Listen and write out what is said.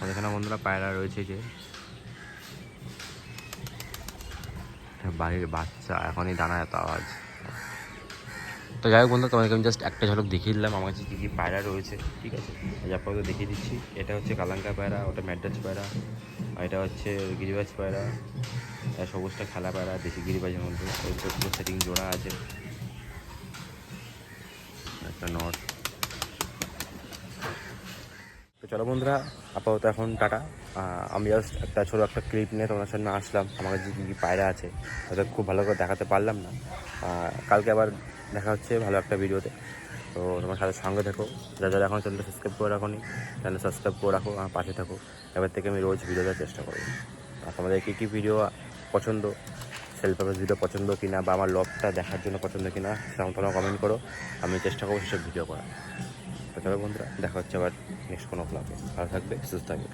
আর এখানে বন্ধুরা পায়রা রয়েছে যে বাড়ির বাচ্চা, এখনই দানা এত আওয়াজ। তো যাই হোক বন্ধুরা, তোমাদেরকে আমি জাস্ট একটা ঝলক দেখিয়ে দিলাম আমার কাছে কী কী পায়রা রয়েছে, ঠিক আছে? আপাতত দেখিয়ে দিচ্ছি। এটা হচ্ছে কালাঙ্কা পায়রা, ওটা ম্যাড্রাস পায়রা, আর এটা হচ্ছে গিরিবাজ পায়রা, আর সবুজটা খেলা পায়রা, দেশি গিরিবাজের মধ্যে পুরো সেটিং জোড়া আছে, একটা নট। তো চলো বন্ধুরা, আপাতত এখন টাটা। আমি জাস্ট একটা ছোটো একটা ক্লিপ নিয়ে তোমার সামনে আসলাম। আমার কাছে কী কী পায়রা আছে ওদের খুব ভালো করে দেখাতে পারলাম না। কালকে আবার দেখা হচ্ছে ভালো একটা ভিডিওতে। তো তোমার সাথে সঙ্গে থাকো, যারা যারা এখন চ্যানেলটা সাবস্ক্রাইব করে রাখো নি, চ্যানেল সাবস্ক্রাইব করে রাখো, আমার পাশে থাকো। এবার থেকে আমি রোজ ভিডিও দেওয়ার চেষ্টা করবো। আর তোমাদের কী কী ভিডিও পছন্দ, সেলফ পারপাস ভিডিও পছন্দ কিনা, বা আমার লবটা দেখার জন্য পছন্দ কিনা, সেরকম তোমরা কমেন্ট করো, আমি চেষ্টা করবো সেসব ভিডিও করার। তো চলো বন্ধুরা, দেখা হচ্ছে আবার নেক্সট কোনো ব্লগে। ভালো থাকবে, সুস্থ থাকবে।